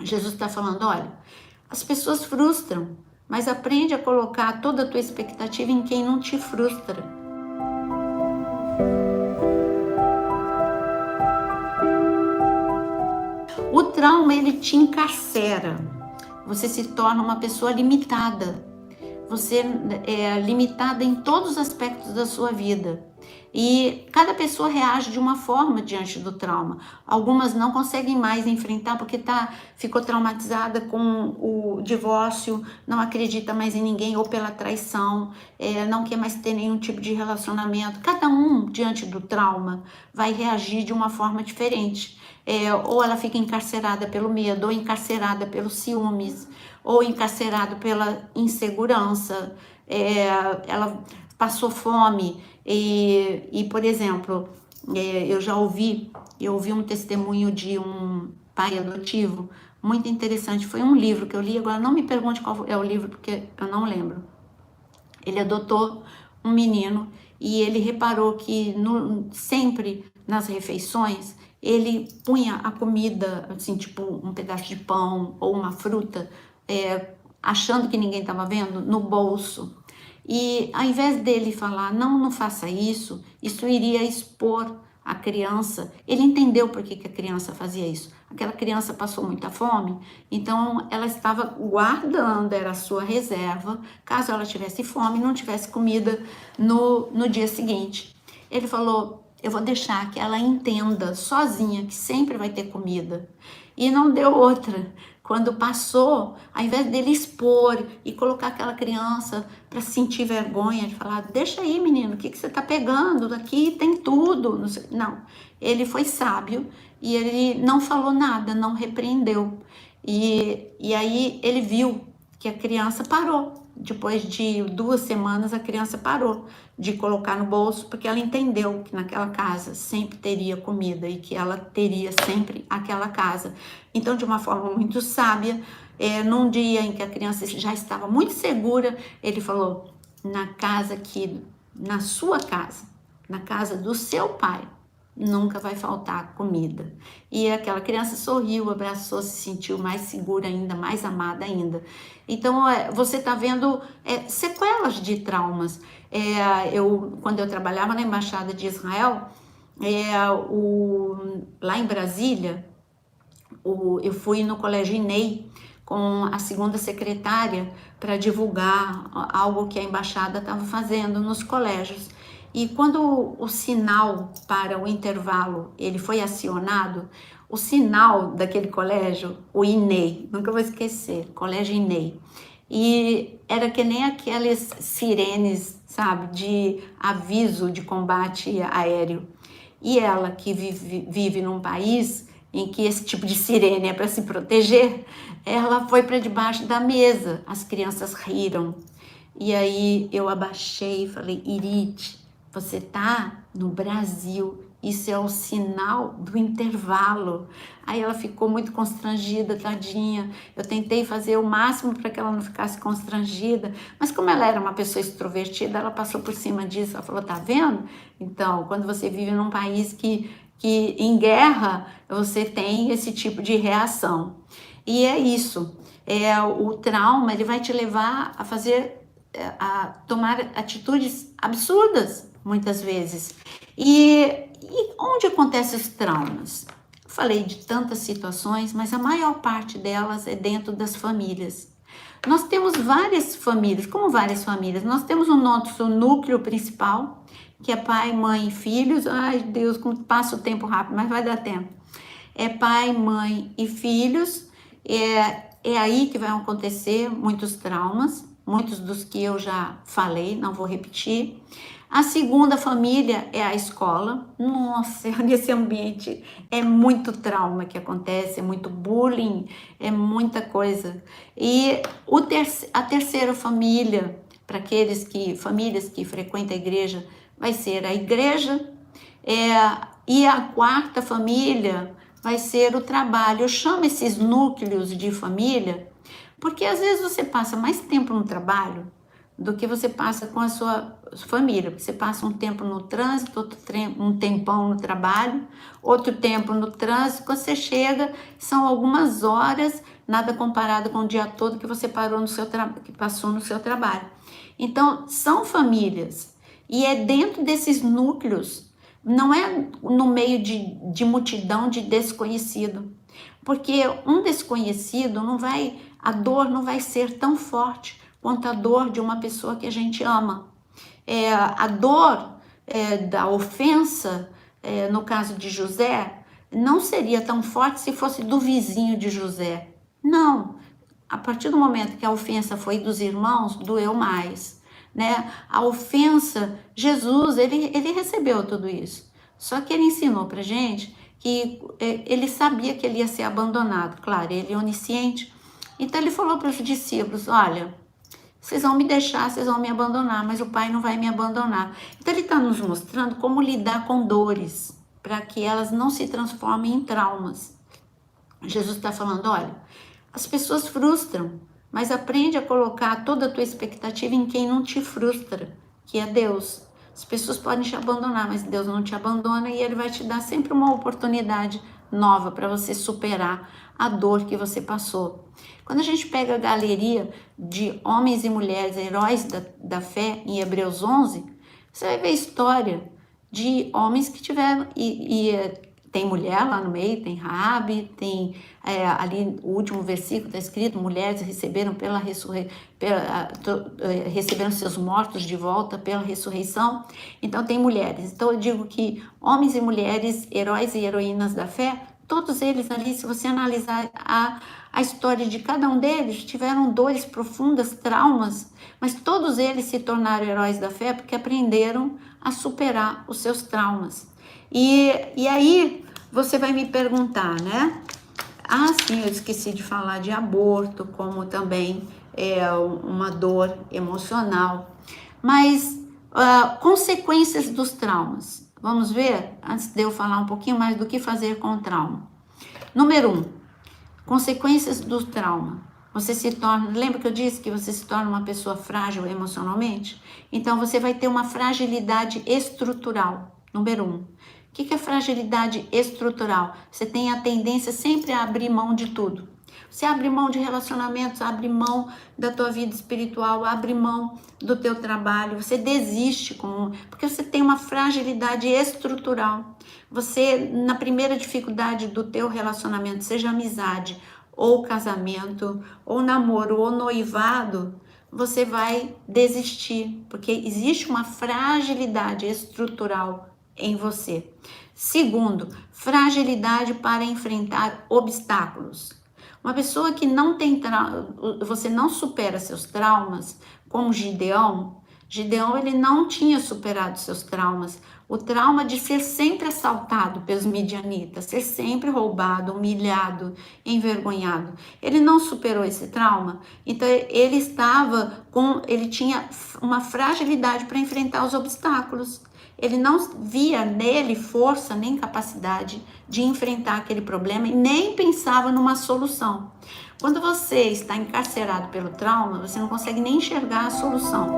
Jesus está falando, olha, as pessoas frustram, mas aprende a colocar toda a tua expectativa em quem não te frustra. O trauma, ele te encarcera. Você se torna uma pessoa limitada. Você é limitada em todos os aspectos da sua vida. E cada pessoa reage de uma forma diante do trauma. Algumas não conseguem mais enfrentar porque ficou traumatizada com o divórcio, não acredita mais em ninguém, ou pela traição, não quer mais ter nenhum tipo de relacionamento. Cada um, diante do trauma, vai reagir de uma forma diferente. Ou ela fica encarcerada pelo medo, ou encarcerada pelos ciúmes, ou encarcerado pela insegurança, ela passou fome e por exemplo, eu ouvi um testemunho de um pai adotivo muito interessante. Foi um livro que eu li, agora não me pergunte qual é o livro porque eu não lembro. Ele adotou um menino e ele reparou que sempre nas refeições ele punha a comida, assim, tipo um pedaço de pão ou uma fruta, achando que ninguém estava vendo, no bolso. E ao invés dele falar, não faça isso, isso iria expor a criança. Ele entendeu por que a criança fazia isso. Aquela criança passou muita fome, então ela estava guardando, era a sua reserva, caso ela tivesse fome, não tivesse comida no dia seguinte. Ele falou, eu vou deixar que ela entenda sozinha que sempre vai ter comida. E não deu outra. Quando passou, ao invés dele expor e colocar aquela criança para sentir vergonha, de falar, deixa aí menino, o que você está pegando? Aqui tem tudo. Não, ele foi sábio e ele não falou nada, não repreendeu. E aí ele viu que a criança parou. Depois de 2 semanas, a criança parou de colocar no bolso, porque ela entendeu que naquela casa sempre teria comida e que ela teria sempre aquela casa. Então, de uma forma muito sábia, num dia em que a criança já estava muito segura, ele falou, na sua casa, na casa do seu pai, nunca vai faltar comida. E aquela criança sorriu, abraçou, se sentiu mais segura ainda, mais amada ainda. Então, você está vendo sequelas de traumas. Quando eu trabalhava na Embaixada de Israel, lá em Brasília, eu fui no Colégio INEI com a segunda secretária para divulgar algo que a embaixada estava fazendo nos colégios. E quando o sinal para o intervalo ele foi acionado, o sinal daquele colégio, o INEI, nunca vou esquecer, Colégio INEI, e era que nem aquelas sirenes, sabe, de aviso de combate aéreo. E ela que vive num país em que esse tipo de sirene é para se proteger, ela foi para debaixo da mesa, as crianças riram. E aí eu abaixei e falei, Irite, você tá no Brasil, isso é o sinal do intervalo. Aí ela ficou muito constrangida, tadinha. Eu tentei fazer o máximo para que ela não ficasse constrangida, mas como ela era uma pessoa extrovertida, ela passou por cima disso. Ela falou, tá vendo? Então, quando você vive num país que em guerra, você tem esse tipo de reação. E é isso. O trauma, ele vai te levar a a tomar atitudes absurdas, muitas vezes. E onde acontecem os traumas? Falei de tantas situações, mas a maior parte delas é dentro das famílias. Nós temos várias famílias, como várias famílias, nós temos o nosso núcleo principal, que é pai, mãe e filhos. Ai, Deus, como passa o tempo rápido, mas vai dar tempo. É pai, mãe e filhos, é aí que vão acontecer muitos traumas, muitos dos que eu já falei, não vou repetir. A segunda família é a escola. Nossa, nesse ambiente é muito trauma que acontece, é muito bullying, é muita coisa. E a terceira família, para famílias que frequentam a igreja, vai ser a igreja. E a quarta família vai ser o trabalho. Eu chamo esses núcleos de família porque às vezes você passa mais tempo no trabalho do que você passa com a sua família. Você passa um tempo no trânsito, um tempão no trabalho, outro tempo no trânsito. Quando você chega, são algumas horas, nada comparado com o dia todo que você que passou no seu trabalho. Então, são famílias. E é dentro desses núcleos, não é no meio de multidão de desconhecido. Porque um desconhecido a dor não vai ser tão forte quanto a dor de uma pessoa que a gente ama. A dor da ofensa, no caso de José, não seria tão forte se fosse do vizinho de José. Não, a partir do momento que a ofensa foi dos irmãos, doeu mais, né? A ofensa, Jesus, ele recebeu tudo isso. Só que ele ensinou pra gente que ele sabia que ele ia ser abandonado. Claro, ele é onisciente. Então ele falou para os discípulos, olha, vocês vão me deixar, vocês vão me abandonar, mas o Pai não vai me abandonar. Então ele está nos mostrando como lidar com dores, para que elas não se transformem em traumas. Jesus está falando, olha, as pessoas frustram, mas aprende a colocar toda a tua expectativa em quem não te frustra, que é Deus. As pessoas podem te abandonar, mas Deus não te abandona e Ele vai te dar sempre uma oportunidade nova para você superar a dor que você passou. Quando a gente pega a galeria de homens e mulheres, heróis da fé, em Hebreus 11, você vai ver a história de homens que tiveram, tem mulher lá no meio, tem Raabe, tem ali o último versículo está escrito, mulheres receberam receberam seus mortos de volta pela ressurreição. Então tem mulheres. Então eu digo que homens e mulheres, heróis e heroínas da fé, todos eles ali, se você analisar a história de cada um deles, tiveram dores profundas, traumas, mas todos eles se tornaram heróis da fé porque aprenderam a superar os seus traumas. E aí você vai me perguntar, né? Ah, sim, eu esqueci de falar de aborto, como também uma dor emocional. Mas consequências dos traumas. Vamos ver, antes de eu falar um pouquinho mais do que fazer com o trauma. Número 1, consequências do trauma. Você se torna, lembra que eu disse que você se torna uma pessoa frágil emocionalmente? Então você vai ter uma fragilidade estrutural, número 1. O que é fragilidade estrutural? Você tem a tendência sempre a abrir mão de tudo. Você abre mão de relacionamentos, abre mão da tua vida espiritual, abre mão do teu trabalho, você desiste, porque você tem uma fragilidade estrutural. Você, na primeira dificuldade do teu relacionamento, seja amizade, ou casamento, ou namoro, ou noivado, você vai desistir, porque existe uma fragilidade estrutural em você. Segundo, fragilidade para enfrentar obstáculos. Uma pessoa que não tem você não supera seus traumas, como Gideão, ele não tinha superado seus traumas. O trauma de ser sempre assaltado pelos midianitas, ser sempre roubado, humilhado, envergonhado. Ele não superou esse trauma, então ele tinha uma fragilidade para enfrentar os obstáculos. Ele não via nele força nem capacidade de enfrentar aquele problema e nem pensava numa solução. Quando você está encarcerado pelo trauma, você não consegue nem enxergar a solução.